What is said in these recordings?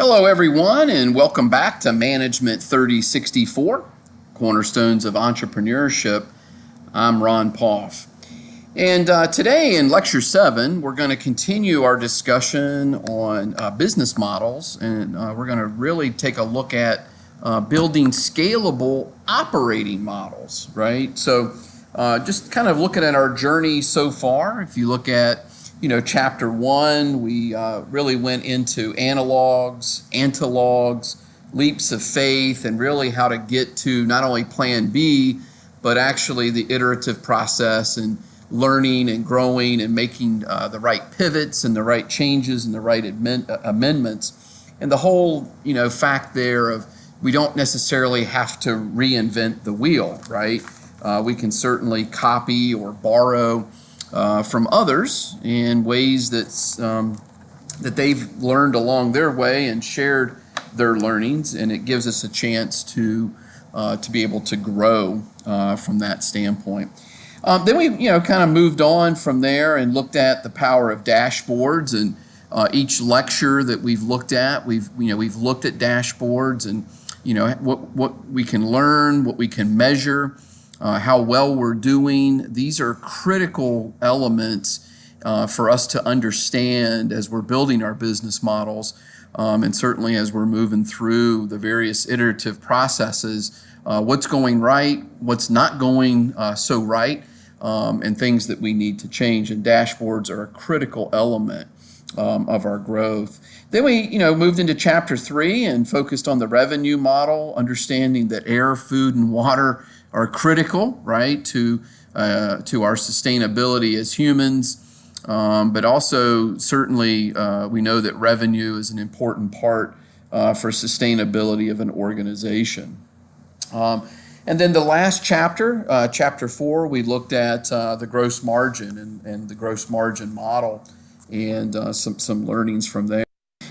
Hello, everyone, and welcome back to Management 3064, Cornerstones of Entrepreneurship. I'm Ron Poff. And today in Lecture 7, we're going to continue our discussion on business models, and we're going to really take a look at building scalable operating models, right? So just kind of looking at our journey so far, if you look at Chapter 1, we really went into analogs, antilogs, leaps of faith, and really how to get to not only Plan B, but actually the iterative process and learning and growing and making the right pivots and the right changes and the right amendments. And the whole, fact there of we don't necessarily have to reinvent the wheel, right? We can certainly copy or borrow from others in ways that they've learned along their way and shared their learnings, and it gives us a chance to be able to grow from that standpoint. Then we kind of moved on from there and looked at the power of dashboards, and each lecture that we've looked at, we've looked at dashboards and what we can learn, what we can measure. How well we're doing. These are critical elements for us to understand as we're building our business models, and certainly as we're moving through the various iterative processes, what's going right, what's not going so right, and things that we need to change. And dashboards are a critical element of our growth. Then we moved into Chapter 3 and focused on the revenue model, understanding that air, food, and water are critical, right, to our sustainability as humans, but also certainly we know that revenue is an important part for sustainability of an organization. And then the last chapter, Chapter 4, we looked at the gross margin and the gross margin model and some learnings from there.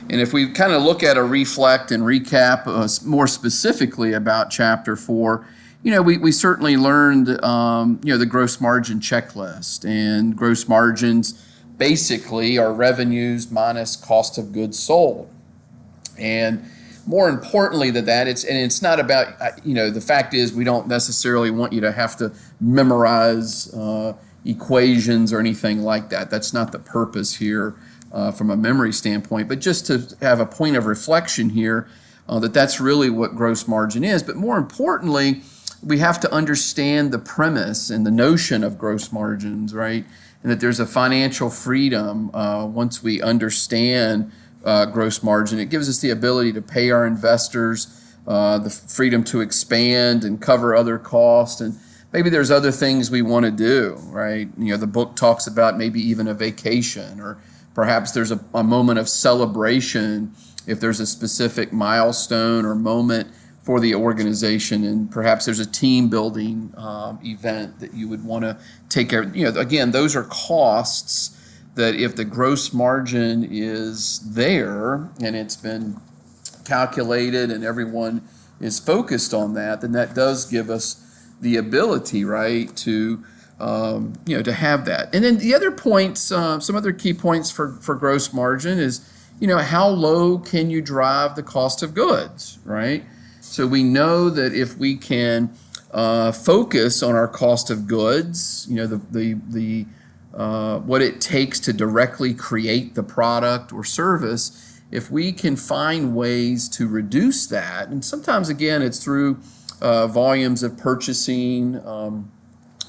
And if we kind of look at a reflect and recap more specifically about Chapter 4, we certainly learned, the gross margin checklist, and gross margins basically are revenues minus cost of goods sold. And more importantly than that, it's not about, the fact is we don't necessarily want you to have to memorize equations or anything like that. That's not the purpose here from a memory standpoint, but just to have a point of reflection here that's really what gross margin is. But more importantly, we have to understand the premise and the notion of gross margins, right? And that there's a financial freedom once we understand gross margin. It gives us the ability to pay our investors, the freedom to expand and cover other costs. And maybe there's other things we want to do, right? The book talks about maybe even a vacation, or perhaps there's a moment of celebration if there's a specific milestone or moment for the organization, and perhaps there's a team building event that you would want to take care of. Again, those are costs that if the gross margin is there and it's been calculated and everyone is focused on that, then that does give us the ability, right, to to have that. And then the other points, some other key points for gross margin is, how low can you drive the cost of goods, right? So we know that if we can focus on our cost of goods, the what it takes to directly create the product or service, if we can find ways to reduce that, and sometimes again it's through volumes of purchasing,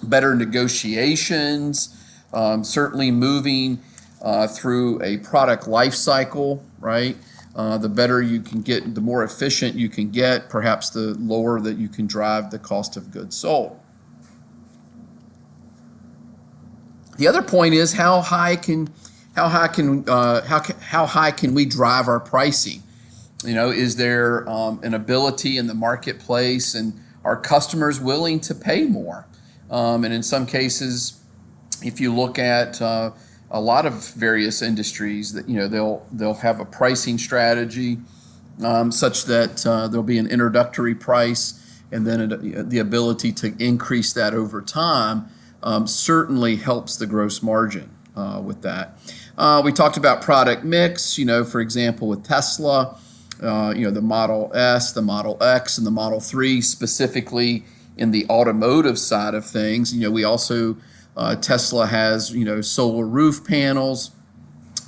better negotiations, certainly moving through a product life cycle, right? The better you can get, the more efficient you can get, perhaps the lower that you can drive the cost of goods sold. The other point is how high can we drive our pricing? Is there an ability in the marketplace, and are customers willing to pay more? And in some cases, if you look at a lot of various industries, that they'll have a pricing strategy such that there'll be an introductory price, and then the ability to increase that over time certainly helps the gross margin with that. We talked about product mix, for example, with Tesla. the Model S, the Model X, and the Model 3, specifically in the automotive side of things. We also, Tesla has, solar roof panels,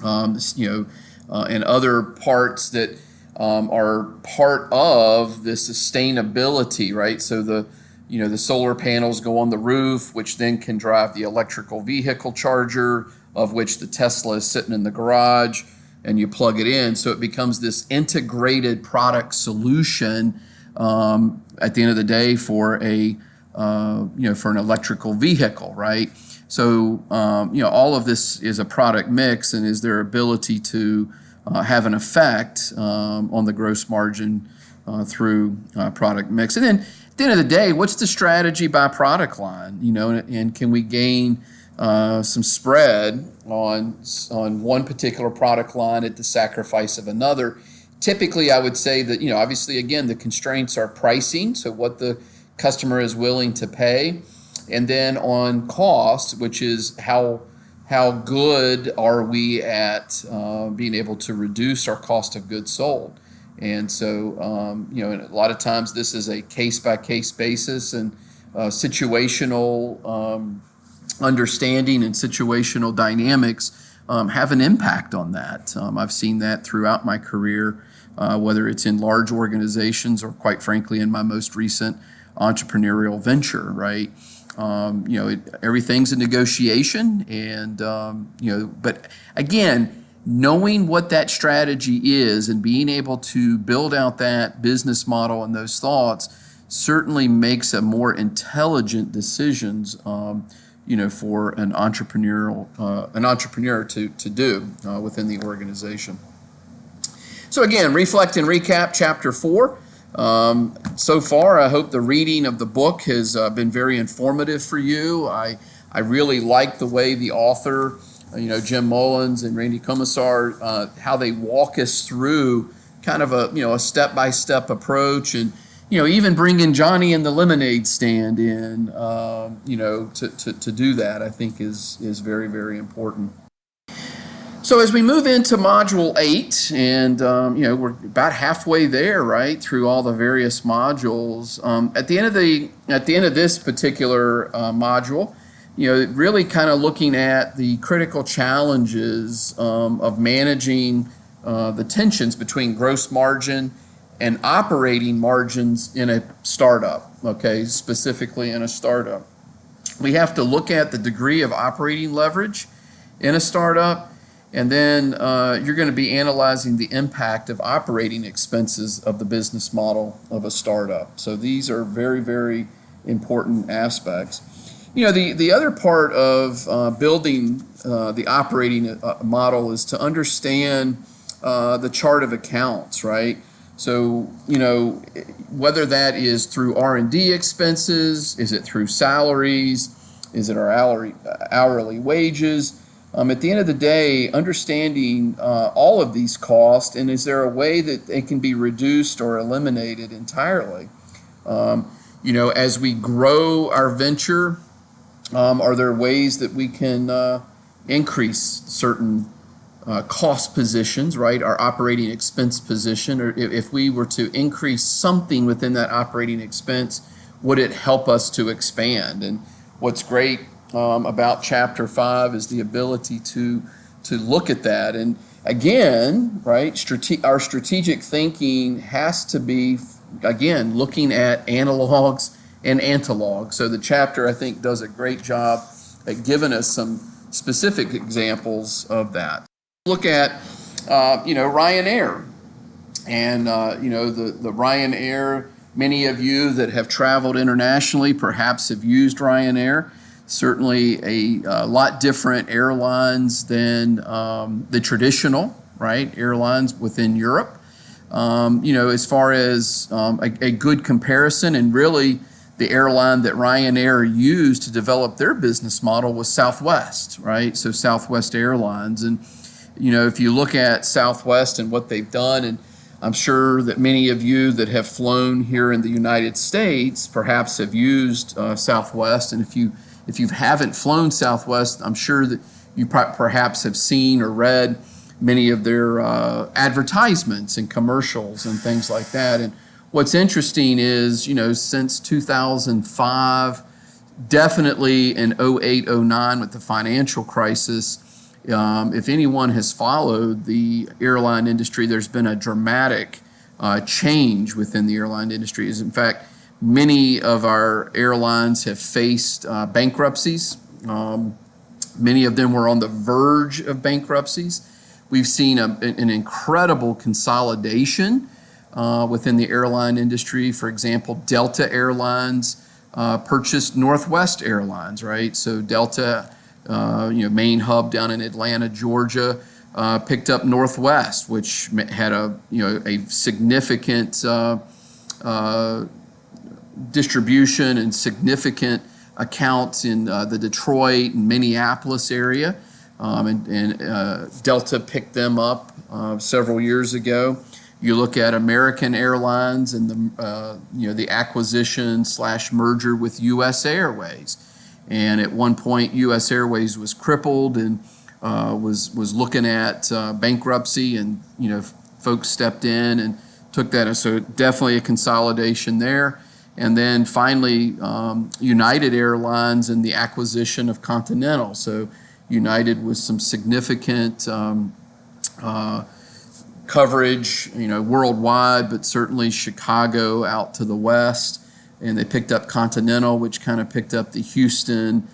and other parts that are part of the sustainability, right? So the solar panels go on the roof, which then can drive the electrical vehicle charger, of which the Tesla is sitting in the garage, and you plug it in. So it becomes this integrated product solution at the end of the day for for an electrical vehicle, right? So all of this is a product mix, and is their ability to have an effect on the gross margin through product mix. And then at the end of the day, what's the strategy by product line? And can we gain some spread on one particular product line at the sacrifice of another? Typically, I would say that, obviously, again, the constraints are pricing, so what the customer is willing to pay, and then on cost, which is how good are we at being able to reduce our cost of goods sold. And so, and a lot of times this is a case-by-case basis, and situational understanding and situational dynamics have an impact on that. I've seen that throughout my career, whether it's in large organizations or, quite frankly, in my most recent entrepreneurial venture, right? Everything's a negotiation, and but again, knowing what that strategy is and being able to build out that business model and those thoughts certainly makes a more intelligent decisions, for an entrepreneur to do within the organization. So again, reflect and recap chapter 4. So far, I hope the reading of the book has been very informative for you. I really like the way the author, Jim Mullins and Randy Komisar, how they walk us through kind of a step-by-step approach, and even bringing Johnny and the lemonade stand in, to do that, I think is very, very important. So as we move into Module 8, and we're about halfway there, right, through all the various modules. At the end of this particular module, really kind of looking at the critical challenges of managing the tensions between gross margin and operating margins in a startup. Okay, specifically in a startup, we have to look at the degree of operating leverage in a startup. And then you're going to be analyzing the impact of operating expenses of the business model of a startup. So these are very, very important aspects. The other part of building the operating model is to understand the chart of accounts, right? So, whether that is through R&D expenses, is it through salaries, is it our hourly wages? At the end of the day, understanding all of these costs, and is there a way that they can be reduced or eliminated entirely? As we grow our venture, are there ways that we can increase certain cost positions, right? Our operating expense position, or if we were to increase something within that operating expense, would it help us to expand? And what's great about Chapter 5 is the ability to look at that. And again, right, our strategic thinking has to be, again, looking at analogs and antilogs. So the chapter, I think, does a great job at giving us some specific examples of that. Look at, Ryanair. And, the Ryanair, many of you that have traveled internationally perhaps have used Ryanair. Certainly a lot different airlines than the traditional, right, airlines within Europe. As far as a good comparison, and really the airline that Ryanair used to develop their business model was Southwest, right? So Southwest Airlines. And, if you look at Southwest and what they've done, and I'm sure that many of you that have flown here in the United States perhaps have used Southwest. And if you haven't flown Southwest, I'm sure that you perhaps have seen or read many of their advertisements and commercials and things like that. And what's interesting is, since 2005, definitely in 08, 09 with the financial crisis, if anyone has followed the airline industry, there's been a dramatic change within the airline industry. In fact, many of our airlines have faced bankruptcies. Many of them were on the verge of bankruptcies. We've seen an incredible consolidation within the airline industry. For example, Delta Airlines purchased Northwest Airlines, right? So Delta, main hub down in Atlanta, Georgia, picked up Northwest, which had a significant distribution and significant accounts in the Detroit and Minneapolis area. And Delta picked them up several years ago. You look at American Airlines and the acquisition / merger with U.S. Airways, and at one point U.S. Airways was crippled and was looking at bankruptcy, and folks stepped in and took that. So definitely a consolidation there. And then finally, United Airlines and the acquisition of Continental. So United with some significant coverage, worldwide, but certainly Chicago out to the west. And they picked up Continental, which kind of picked up the Houston,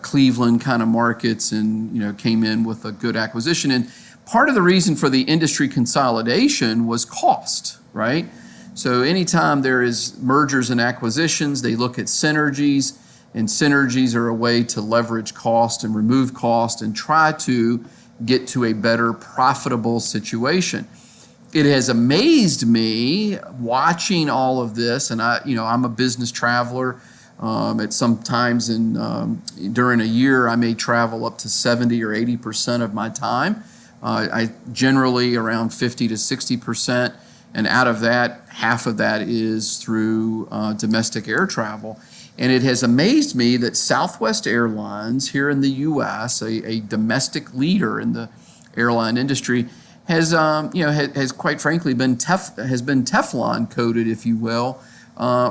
Cleveland kind of markets, and came in with a good acquisition. And part of the reason for the industry consolidation was cost, right? So anytime there is mergers and acquisitions, they look at synergies, and synergies are a way to leverage cost and remove cost and try to get to a better profitable situation. It has amazed me watching all of this, and I'm a business traveler. At some times during a year, I may travel up to 70 or 80% of my time. I generally around 50 to 60%, and out of that, half of that is through domestic air travel. And it has amazed me that Southwest Airlines here in the U.S., a domestic leader in the airline industry, has quite frankly been Teflon coated, if you will,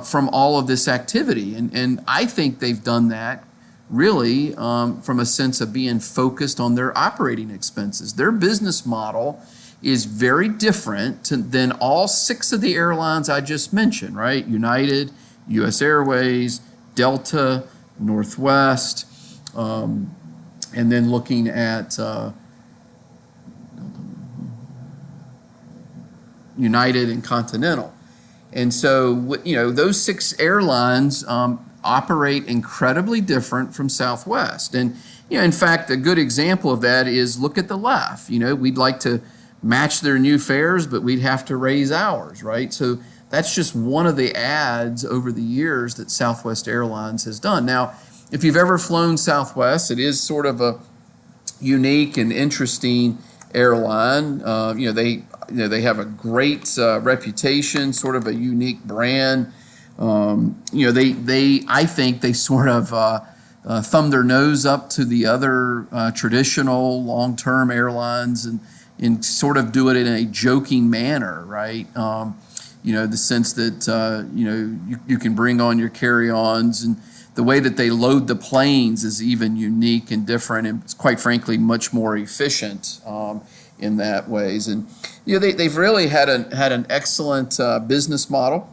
from all of this activity. And I think they've done that really from a sense of being focused on their operating expenses. Their business model is very different than all 6 of the airlines I just mentioned, right? United, U.S. Airways, Delta, Northwest, and then looking at United and Continental. And so, those 6 airlines operate incredibly different from Southwest. And, in fact, a good example of that is look at the left. We'd like to match their new fares, but we'd have to raise ours, right? So that's just one of the ads over the years that Southwest Airlines has done. Now, if you've ever flown Southwest, it is sort of a unique and interesting airline. They have a great reputation, sort of a unique brand. I think they sort of thumb their nose up to the other traditional long-term airlines and sort of do it in a joking manner, right? The sense that, you can bring on your carry-ons, and the way that they load the planes is even unique and different, and it's quite frankly much more efficient in that ways. And, they've really had an excellent business model,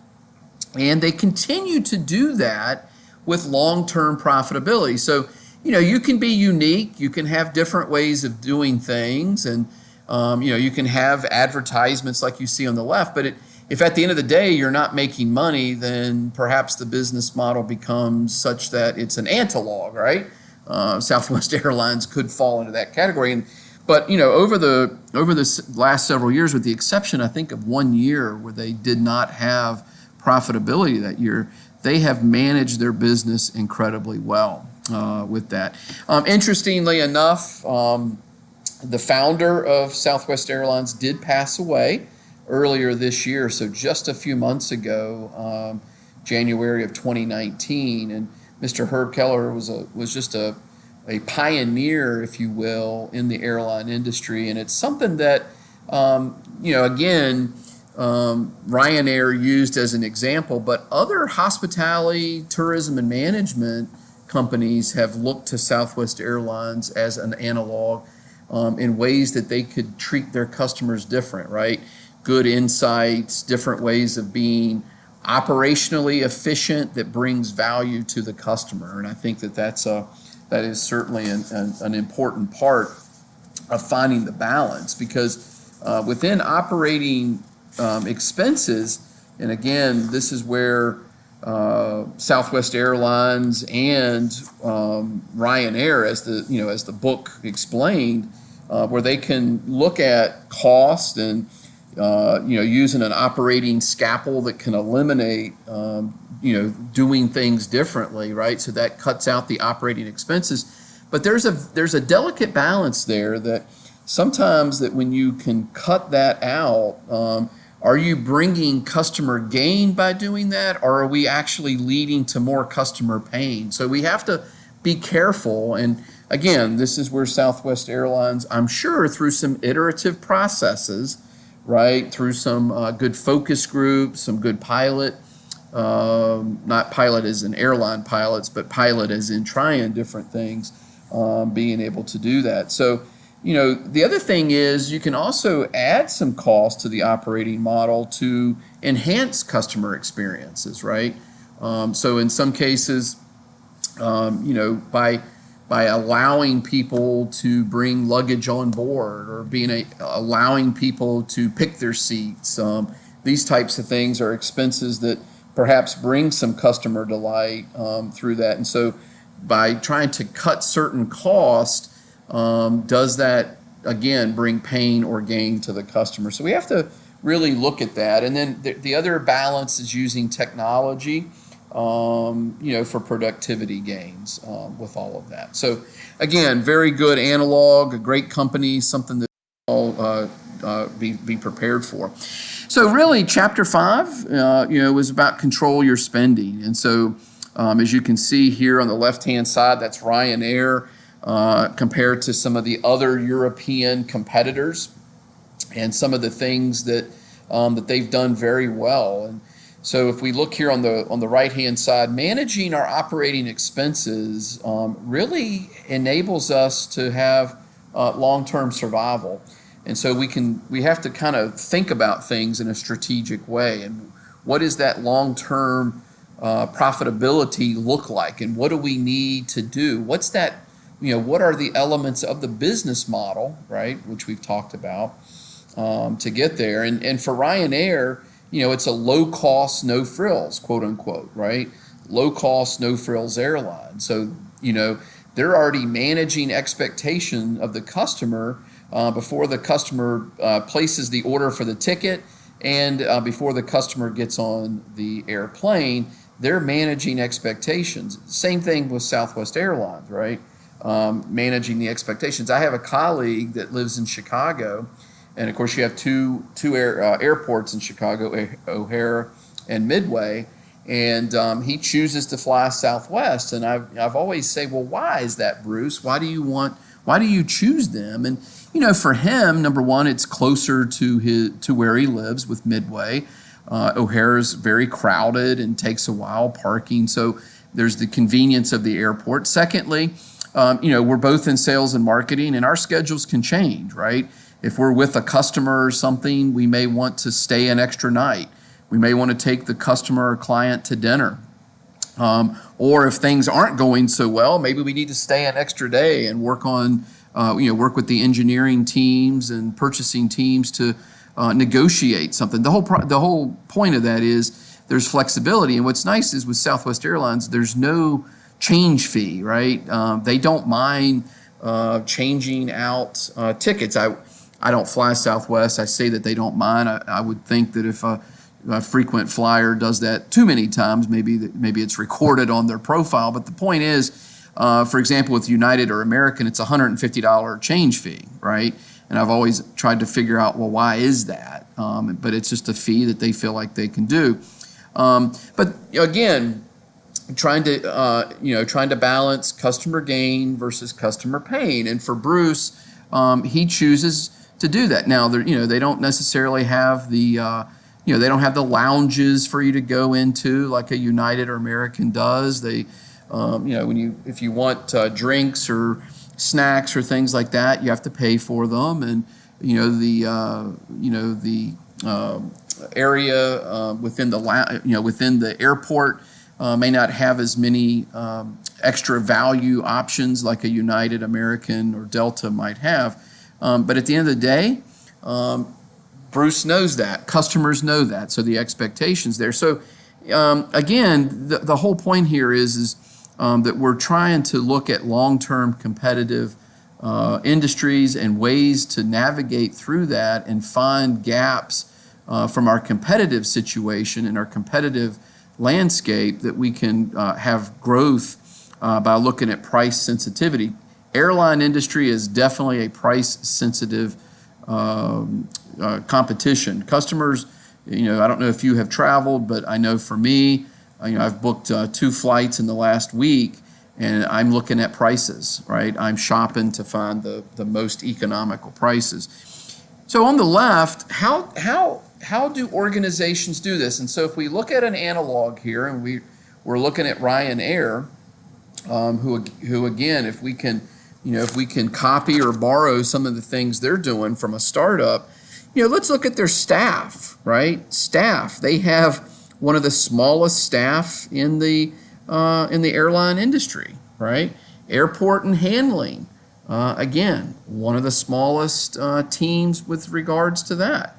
and they continue to do that with long-term profitability. So, you can be unique, you can have different ways of doing things, and you can have advertisements like you see on the left, but if at the end of the day you're not making money, then perhaps the business model becomes such that it's an analog, right? Southwest Airlines could fall into that category. But over the last several years, with the exception, I think, of 1 year where they did not have profitability that year, they have managed their business incredibly well with that. Interestingly enough, the founder of Southwest Airlines did pass away earlier this year, so just a few months ago, January of 2019. And Mr. Herb Keller was just a a pioneer, if you will, in the airline industry, and it's something that again, Ryanair used as an example, but other hospitality, tourism, and management companies have looked to Southwest Airlines as an analog in ways that they could treat their customers different, right? Good insights, different ways of being operationally efficient that brings value to the customer. And I think that that is certainly an important part of finding the balance, because within operating expenses, and again, this is where Southwest Airlines and Ryanair, as the book explained, where they can look at cost and using an operating scalpel that can eliminate doing things differently, right? So that cuts out the operating expenses. But there's a delicate balance there, that sometimes that when you can cut that out, are you bringing customer gain by doing that, or are we actually leading to more customer pain? So we have to be careful. And again, this is where Southwest Airlines, I'm sure through some iterative processes, right, through some good focus groups, some good pilot, not pilot as in airline pilots, but pilot as in trying different things, being able to do that. So the other thing is you can also add some cost to the operating model to enhance customer experiences, right? So in some cases, by allowing people to bring luggage on board, or allowing people to pick their seats, these types of things are expenses that perhaps bring some customer delight through that. And so by trying to cut certain costs, does that, again, bring pain or gain to the customer? So we have to really look at that. And then the other balance is using technology, for productivity gains with all of that. So again, very good analog, a great company, something that all be prepared for. So really, chapter 5, was about control your spending. And so as you can see here on the left-hand side, that's Ryanair, compared to some of the other European competitors, and some of the things that they've done very well. And so if we look here on the right-hand side, managing our operating expenses really enables us to have long-term survival. And so we have to kind of think about things in a strategic way. And what does that long-term profitability look like? And what do we need to do? What's that? What are the elements of the business model, right, which we've talked about, to get there? And for Ryanair, it's a low-cost, no-frills, quote unquote, right? Low-cost, no-frills airline. So, they're already managing expectation of the customer before the customer places the order for the ticket, and before the customer gets on the airplane. They're managing expectations. Same thing with Southwest Airlines, right? Managing the expectations. I have a colleague that lives in Chicago, and of course you have two airports in Chicago, O'Hare and Midway, and he chooses to fly Southwest. And I've always say, well, why is that, Bruce? Why do you choose them? And for him, number one, it's closer to where he lives with Midway. O'Hare is very crowded and takes a while parking, so there's the convenience of the airport. Secondly, we're both in sales and marketing, and our schedules can change, right? If we're with a customer or something, we may want to stay an extra night. We may want to take the customer or client to dinner. Or if things aren't going so well, maybe we need to stay an extra day and work with the engineering teams and purchasing teams to negotiate something. The whole point of that is there's flexibility. And what's nice is with Southwest Airlines, there's no change fee, right? They don't mind changing out tickets. I don't fly Southwest. I say that they don't mind. I would think that if a frequent flyer does that too many times, maybe it's recorded on their profile. But the point is, for example, with United or American, it's a $150 change fee, right? And I've always tried to figure out, well, why is that? But it's just a fee that they feel like they can do. But again, trying to balance customer gain versus customer pain. And for Bruce, he chooses to do that. Now, they don't necessarily have they don't have the lounges for you to go into like a United or American does. They, if you want drinks or snacks or things like that, you have to pay for them. And the area within the airport may not have as many extra value options like a United, American, or Delta might have. But at the end of the day, Bruce knows that. Customers know that. So the expectation's there. So again, the whole point here is that we're trying to look at long-term competitive industries and ways to navigate through that and find gaps from our competitive situation and our competitive landscape that we can have growth by looking at price sensitivity. Airline industry is definitely a price sensitive competition. Customers, I don't know if you have traveled, but I know for me, I've booked 2 flights in the last week, and I'm looking at prices, right? I'm shopping to find the most economical prices. So on the left, how do organizations do this? And so if we look at an analog here, and we're looking at Ryanair, who again, if we can copy or borrow some of the things they're doing from a startup, let's look at their staff, right? Staff, they have one of the smallest staff in the airline industry, right? Airport and handling, again, one of the smallest teams with regards to that.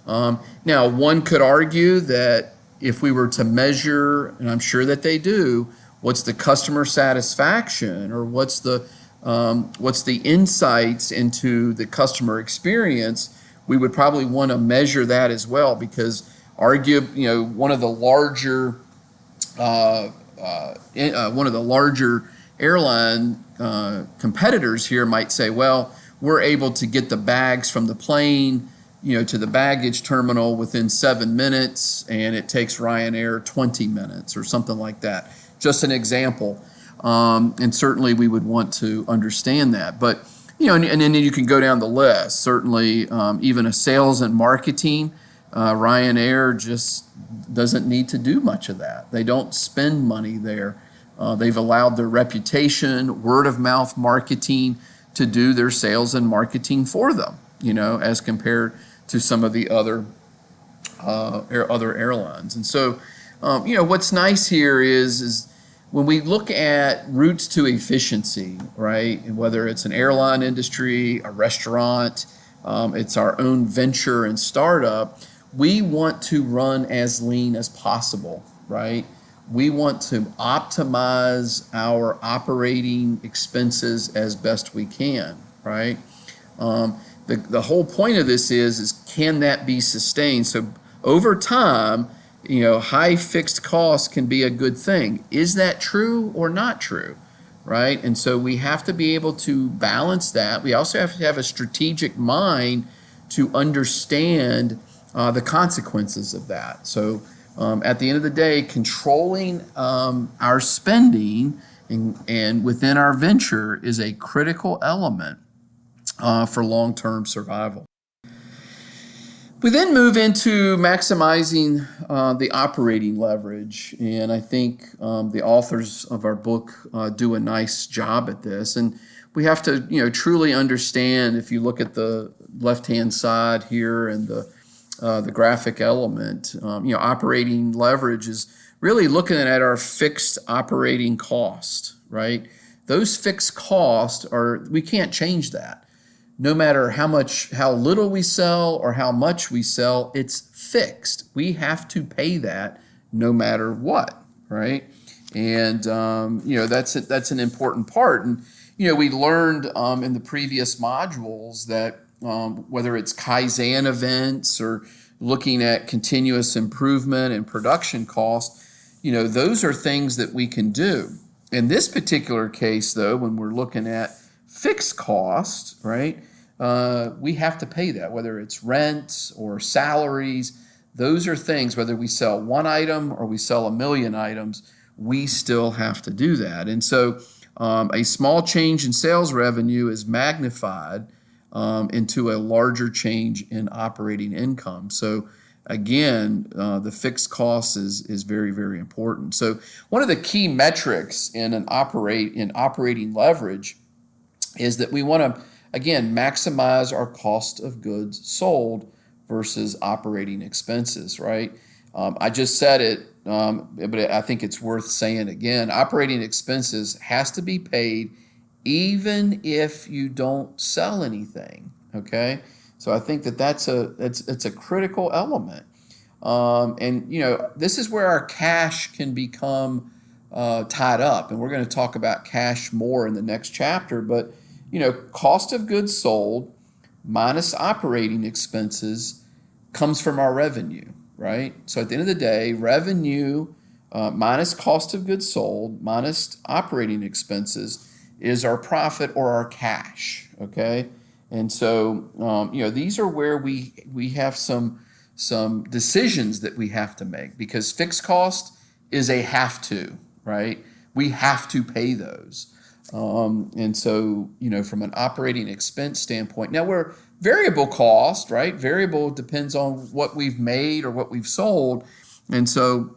Now, one could argue that if we were to measure, and I'm sure that they do, what's the customer satisfaction or what's the insights into the customer experience, we would probably want to measure that as well, because one of the larger airline competitors here might say, well, we're able to get the bags from the plane to the baggage terminal within 7 minutes, and it takes Ryanair 20 minutes or something like that. Just an example. And certainly we would want to understand that. But, and then you can go down the list. Certainly even a sales and marketing, Ryanair just doesn't need to do much of that. They don't spend money there. They've allowed their reputation, word of mouth marketing to do their sales and marketing for them, as compared to some of the other airlines. And so, what's nice here is when we look at routes to efficiency, right? And whether it's an airline industry, a restaurant, it's our own venture and startup, we want to run as lean as possible, right? We want to optimize our operating expenses as best we can, right? The whole point of this is can that be sustained? So over time, high fixed costs can be a good thing. Is that true or not true, right? And so we have to be able to balance that. We also have to have a strategic mind to understand the consequences of that. So at the end of the day, controlling our spending and within our venture is a critical element for long-term survival. We then move into maximizing the operating leverage, and I think the authors of our book do a nice job at this. And we have to, truly understand. If you look at the left-hand side here and the graphic element, operating leverage is really looking at our fixed operating cost, right? Those fixed costs we can't change that. No matter how little we sell or how much we sell, it's fixed. We have to pay that no matter what, right? And that's an important part. And we learned in the previous modules that whether it's Kaizen events or looking at continuous improvement and production costs, those are things that we can do. In this particular case, though, when we're looking at fixed costs, right? We have to pay that, whether it's rent or salaries. Those are things, whether we sell one item or we sell 1 million items, we still have to do that. And so a small change in sales revenue is magnified into a larger change in operating income. So again, the fixed cost is very, very important. So one of the key metrics in operating leverage is that we want to, again, maximize our cost of goods sold versus operating expenses, right? I just said it, but I think it's worth saying again. Operating expenses has to be paid even if you don't sell anything, okay? So I think that's a critical element. And, this is where our cash can become tied up. And we're going to talk about cash more in the next chapter. But, cost of goods sold minus operating expenses comes from our revenue, right? So at the end of the day, revenue minus cost of goods sold minus operating expenses is our profit or our cash, okay? And so, these are where we have some decisions that we have to make, because fixed cost is a have to, right? We have to pay those. And so, from an operating expense standpoint, now we're variable cost, right? Variable depends on what we've made or what we've sold. And so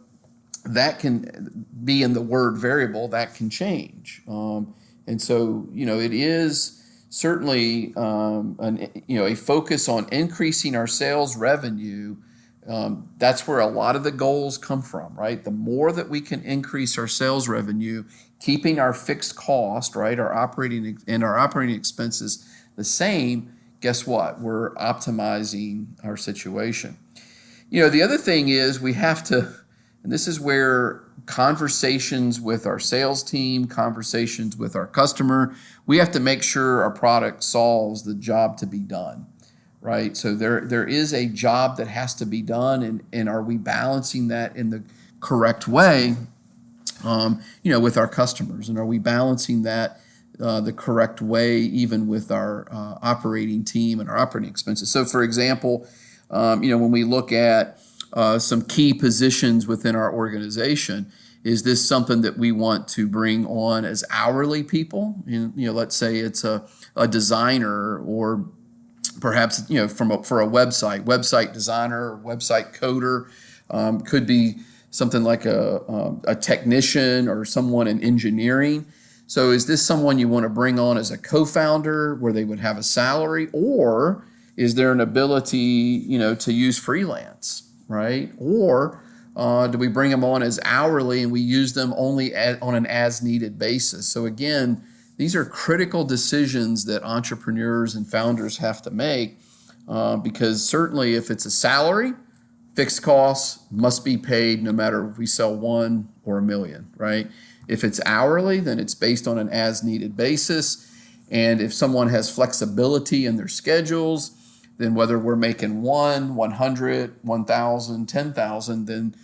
that can be in the word variable, that can change. And so, it is certainly a focus on increasing our sales revenue. That's where a lot of the goals come from, right? The more that we can increase our sales revenue, keeping our fixed cost, right, our operating expenses the same, guess what? We're optimizing our situation. The other thing is we have to, and this is where conversations with our sales team, conversations with our customer, we have to make sure our product solves the job to be done, right? So there is a job that has to be done, and are we balancing that in the correct way, with our customers? And are we balancing that the correct way even with our operating team and our operating expenses? So for example, when we look at some key positions within our organization, is this something that we want to bring on as hourly people? Let's say it's a designer, or perhaps for a website designer or website coder, could be something like a technician or someone in engineering. So is this someone you want to bring on as a co-founder where they would have a salary, or is there an ability to use freelance, right? Or do we bring them on as hourly and we use them only on an as-needed basis? So again, these are critical decisions that entrepreneurs and founders have to make, because certainly if it's a salary, fixed costs must be paid no matter if we sell 1 or 1 million, right? If it's hourly, then it's based on an as-needed basis. And if someone has flexibility in their schedules, then whether we're making 1, 100, 1,000, 10,000, then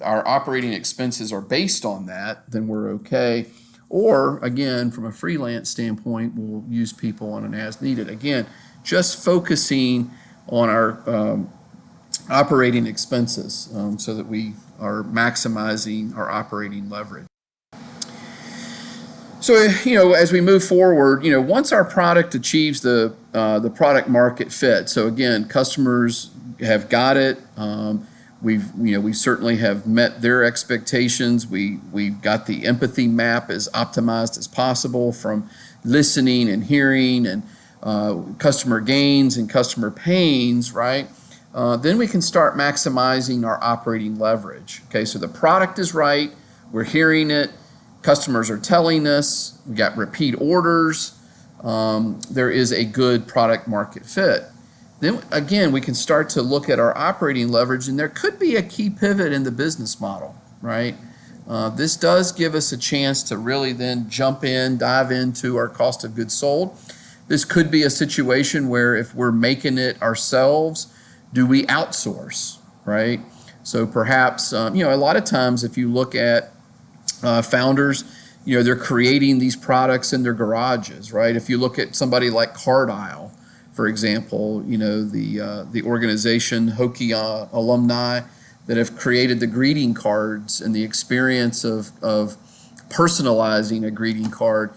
our operating expenses are based on that, then we're okay. Or again, from a freelance standpoint, we'll use people on an as needed. Again, just focusing on our operating expenses so that we are maximizing our operating leverage. So, as we move forward, once our product achieves the product market fit, so again, customers have got it. We certainly have met their expectations. We've got the empathy map as optimized as possible, from listening and hearing and customer gains and customer pains, right? Then we can start maximizing our operating leverage. Okay, so the product is right, we're hearing it, customers are telling us, we got repeat orders, there is a good product market fit. Then again, we can start to look at our operating leverage, and there could be a key pivot in the business model, right? This does give us a chance to really then dive into our cost of goods sold. This could be a situation where if we're making it ourselves, do we outsource, right? So perhaps, a lot of times if you look at founders, they're creating these products in their garages, right? If you look at somebody like Cardile, for example, the organization Hokie alumni, that have created the greeting cards and the experience of personalizing a greeting card.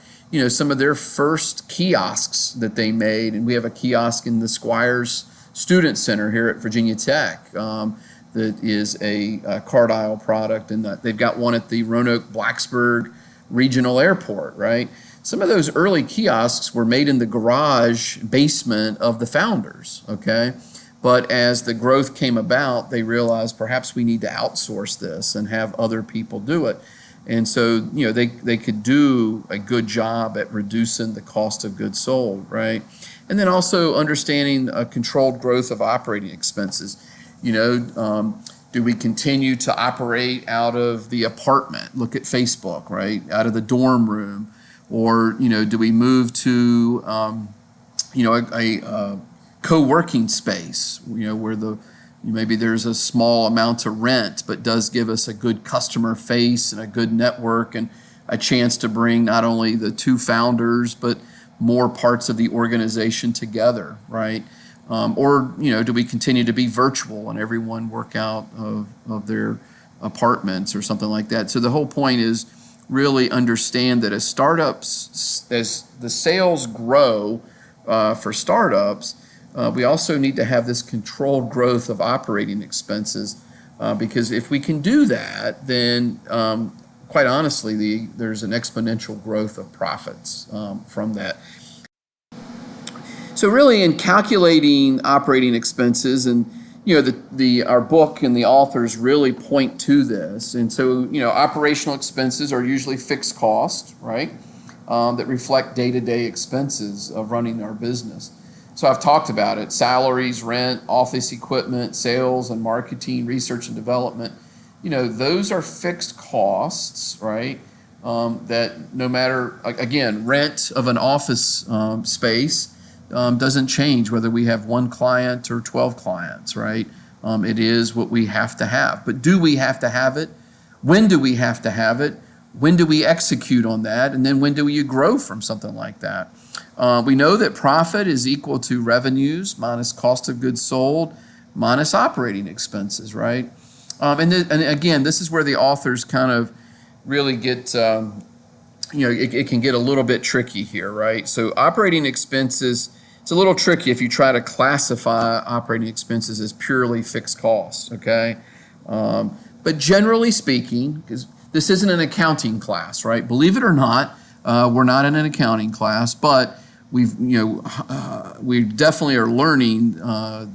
Some of their first kiosks that they made, and we have a kiosk in the Squires Student Center here at Virginia Tech that is a card aisle product, and they've got one at the Roanoke Blacksburg Regional Airport, right? Some of those early kiosks were made in the garage basement of the founders, okay? But as the growth came about, they realized perhaps we need to outsource this and have other people do it. And so, they could do a good job at reducing the cost of goods sold, right? And then also understanding a controlled growth of operating expenses. Do we continue to operate out of the apartment? Look at Facebook, right? Out of the dorm room. Or, do we move to, a co-working space, where maybe there's a small amount of rent, but does give us a good customer face and a good network and a chance to bring not only the two founders, but more parts of the organization together, right? Or, do we continue to be virtual and everyone work out of their apartments or something like that? So the whole point is really understand that as startups, as the sales grow for startups, we also need to have this controlled growth of operating expenses because if we can do that, then quite honestly, there's an exponential growth of profits from that. So really in calculating operating expenses, and our book and the authors really point to this. And so, operational expenses are usually fixed costs, right? That reflect day-to-day expenses of running our business. So I've talked about it: salaries, rent, office equipment, sales and marketing, research and development. Those are fixed costs, right? That no matter, again, rent of an office space doesn't change whether we have one client or 12 clients, right? It is what we have to have. But do we have to have it? When do we have to have it? When do we execute on that? And then when do you grow from something like that? We know that profit is equal to revenues minus cost of goods sold minus operating expenses, right? And again, this is where the authors kind of really get, it can get a little bit tricky here, right? So operating expenses, it's a little tricky if you try to classify operating expenses as purely fixed costs, okay? But generally speaking, because this isn't an accounting class, right? Believe it or not, we're not in an accounting class, but we definitely are learning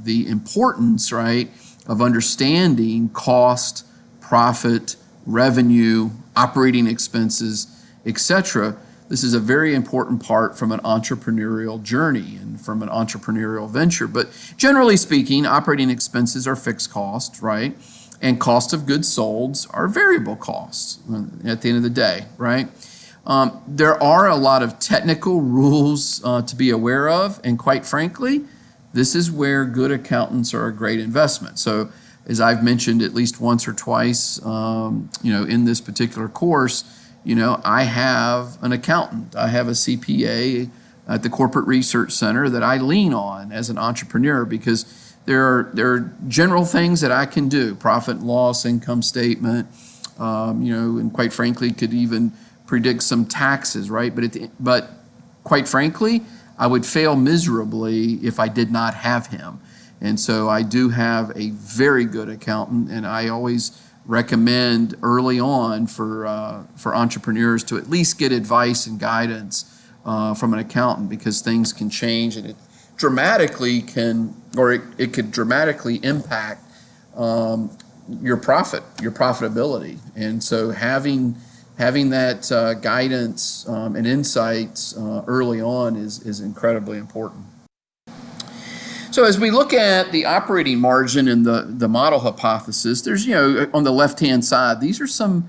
the importance, right, of understanding cost, profit, revenue, operating expenses, etc. This is a very important part from an entrepreneurial journey and from an entrepreneurial venture. But generally speaking, operating expenses are fixed costs, right? And cost of goods sold are variable costs at the end of the day, right? There are a lot of technical rules to be aware of, and quite frankly, this is where good accountants are a great investment. So as I've mentioned at least once or twice, in this particular course, I have an accountant. I have a CPA at the Corporate Research Center that I lean on as an entrepreneur because there are general things that I can do: profit and loss, income statement, and quite frankly, could even predict some taxes, right? But quite frankly, I would fail miserably if I did not have him. And so I do have a very good accountant, and I always recommend early on for entrepreneurs to at least get advice and guidance from an accountant, because things can change and it could dramatically impact your profitability. And so having that guidance and insights early on is incredibly important. So as we look at the operating margin and the model hypothesis, there's, on the left-hand side, these are some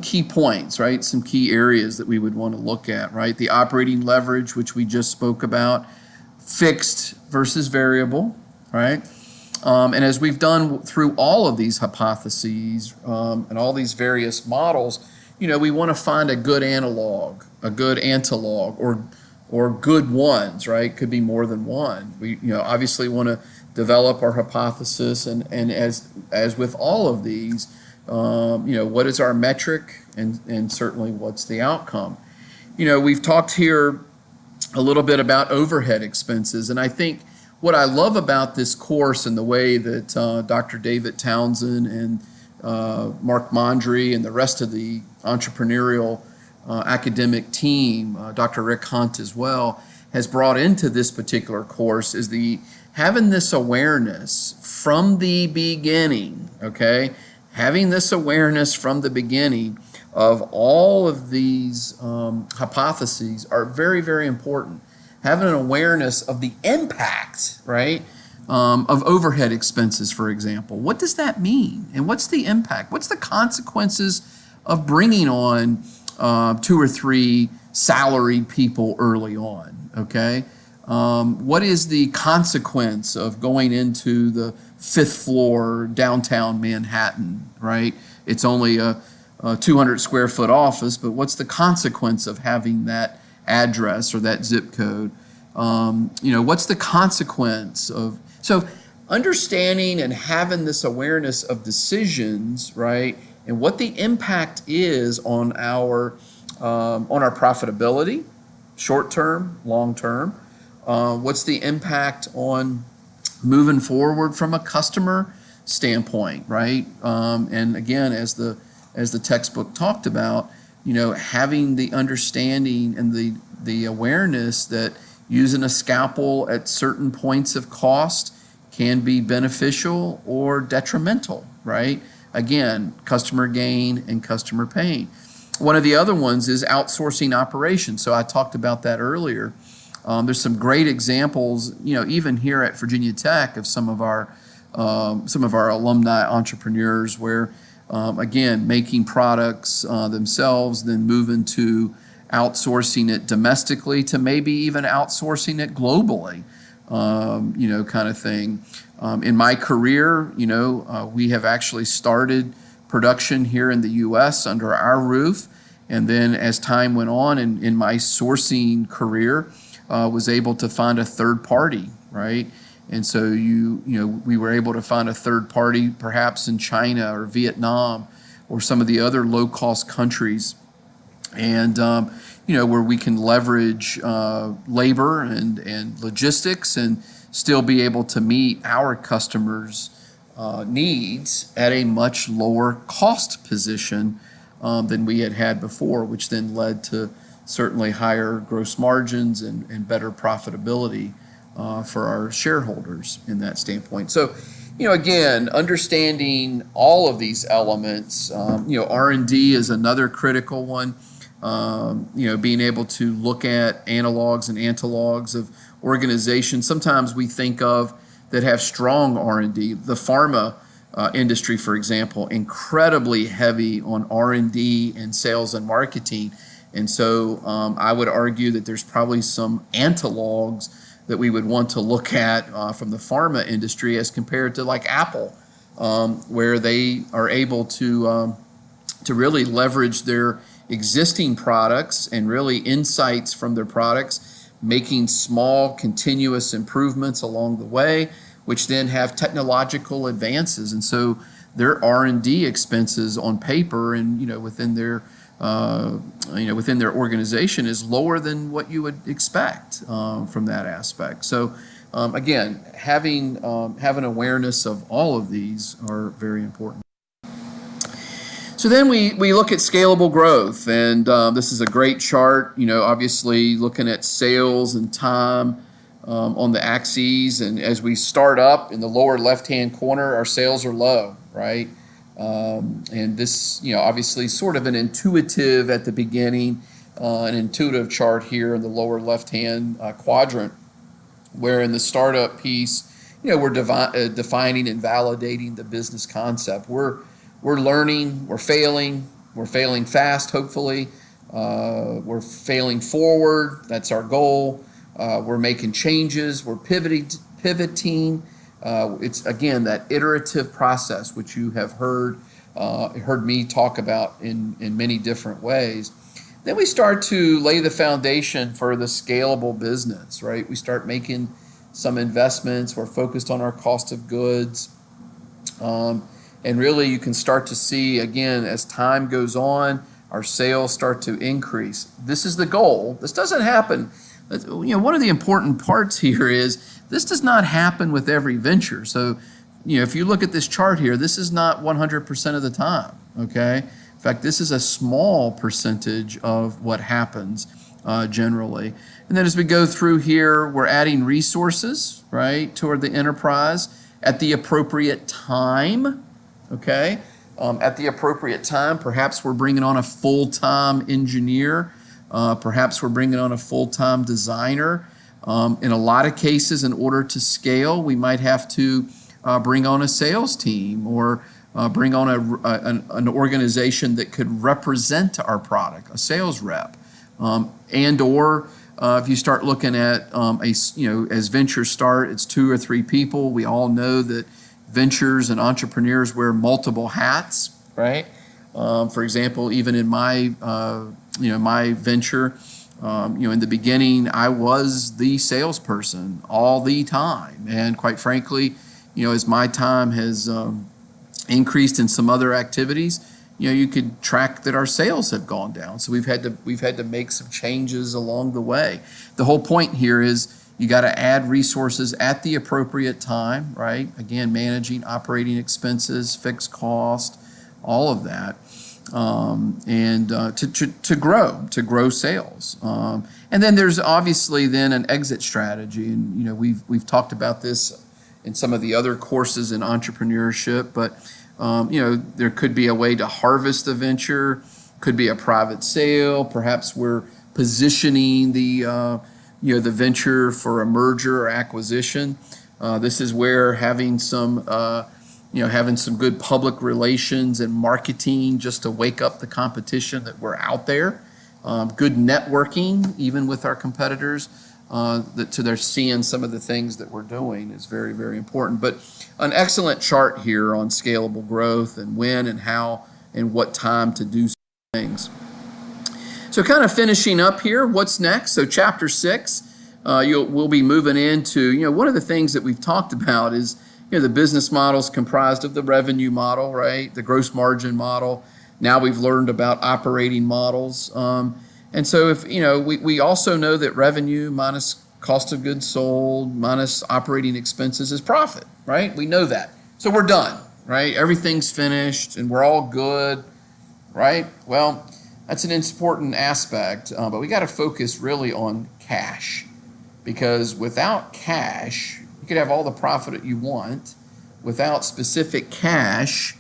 key points, right? Some key areas that we would want to look at, right? The operating leverage, which we just spoke about, fixed versus variable, right? And as we've done through all of these hypotheses and all these various models, we want to find a good analog, or good ones, right? Could be more than one. We, obviously want to develop our hypothesis, and as with all of these, what is our metric, and certainly what's the outcome. We've talked here a little bit about overhead expenses, and I think what I love about this course and the way that Dr. David Townsend and Mark Mondry and the rest of the entrepreneurial academic team, Dr. Rick Hunt as well, has brought into this particular course is having this awareness from the beginning, okay? Having this awareness from the beginning of all of these hypotheses are very, very important. Having an awareness of the impact, right, of overhead expenses, for example. What does that mean? And what's the impact? What's the consequences of bringing on 2 or 3 salaried people early on, okay? What is the consequence of going into the 5th floor downtown Manhattan, right? It's only a 200 square foot office, but what's the consequence of having that address or that zip code? What's the consequence of, so understanding and having this awareness of decisions, right? And what the impact is on our profitability, short term, long term. What's the impact on moving forward from a customer standpoint, right? And again, as the textbook talked about, having the understanding and the awareness that using a scalpel at certain points of cost can be beneficial or detrimental, right? Again, customer gain and customer pain. One of the other ones is outsourcing operations. So I talked about that earlier. There's some great examples, even here at Virginia Tech, of some of our alumni entrepreneurs where, again, making products themselves, then moving to outsourcing it domestically to maybe even outsourcing it globally, kind of thing. In my career, we have actually started production here in the U.S. under our roof, and then as time went on in my sourcing career, was able to find a third party, right? And so we were able to find a third party perhaps in China or Vietnam or some of the other low-cost countries, and where we can leverage labor and logistics and still be able to meet our customers' needs at a much lower cost position than we had before, which then led to certainly higher gross margins and better profitability for our shareholders in that standpoint. So, again, understanding all of these elements, R&D is another critical one. Being able to look at analogs and analogs of organizations. Sometimes we think of that have strong R&D. The pharma industry, for example, incredibly heavy on R&D and sales and marketing. And so I would argue that there's probably some analogs that we would want to look at from the pharma industry as compared to like Apple, where they are able to really leverage their existing products and really insights from their products, making small continuous improvements along the way, which then have technological advances. And so their R&D expenses on paper and within their organization is lower than what you would expect from that aspect. So again, having awareness of all of these are very important. So then we look at scalable growth, and this is a great chart, obviously looking at sales and time on the axes. And as we start up in the lower left-hand corner, our sales are low, right? And this, obviously sort of an intuitive at the beginning, an intuitive chart here in the lower left-hand quadrant, where in the startup piece, we're defining and validating the business concept. We're learning, we're failing fast, hopefully. We're failing forward, that's our goal. We're making changes, we're pivoting. It's, again, that iterative process, which you have heard me talk about in many different ways. Then we start to lay the foundation for the scalable business, right? We start making some investments. We're focused on our cost of goods. And really, you can start to see, again, as time goes on, our sales start to increase. This is the goal. This doesn't happen. One of the important parts here is this does not happen with every venture. So, if you look at this chart here, this is not 100% of the time, okay? In fact, this is a small percentage of what happens generally. And then as we go through here, we're adding resources, right, toward the enterprise at the appropriate time, okay? At the appropriate time, perhaps we're bringing on a full-time engineer. Perhaps we're bringing on a full-time designer. In a lot of cases, in order to scale, we might have to bring on a sales team or bring on an organization that could represent our product, a sales rep, or if you start looking at as ventures start, it's 2 or 3 people. We all know that ventures and entrepreneurs wear multiple hats, right? For example, even in my my venture, in the beginning, I was the salesperson all the time, and quite frankly, as my time has increased in some other activities, you could track that our sales have gone down. So we've had to make some changes along the way. The whole point here is you got to add resources at the appropriate time, right? Again, managing operating expenses, fixed cost, all of that, and to grow sales. And then there's obviously then an exit strategy, and we've talked about this in some of the other courses in entrepreneurship, but there could be a way to harvest the venture, could be a private sale. Perhaps we're positioning the venture for a merger or acquisition. This is where having some good public relations and marketing just to wake up the competition that we're out there. Good networking, even with our competitors, so they're seeing some of the things that we're doing is very, very important. But an excellent chart here on scalable growth and when and how and what time to do things. So kind of finishing up here, what's next? So chapter 6, we'll be moving into, one of the things that we've talked about is, the business model is comprised of the revenue model, right? The gross margin model. Now we've learned about operating models. And so if, we also know that revenue minus cost of goods sold minus operating expenses is profit, right? We know that. So we're done, right? Everything's finished and we're all good, right? Well, that's an important aspect, but we got to focus really on cash, because without cash, you could have all the profit that you want. Without specific cash,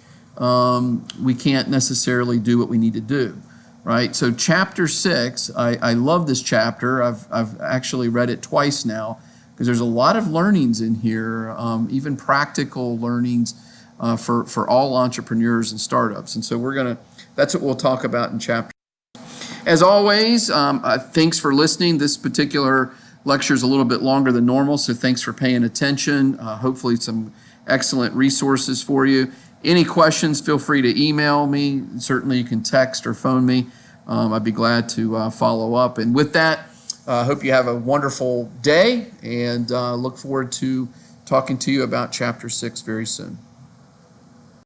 we can't necessarily do what we need to do, right? So chapter 6, I love this chapter. I've actually read it twice now because there's a lot of learnings in here, even practical learnings for all entrepreneurs and startups. And so that's what we'll talk about in chapter. As always, thanks for listening. This particular lecture is a little bit longer than normal, so thanks for paying attention. Hopefully some excellent resources for you. Any questions, feel free to email me. Certainly you can text or phone me. I'd be glad to follow up. And with that, I hope you have a wonderful day and look forward to talking to you about chapter 6 very soon.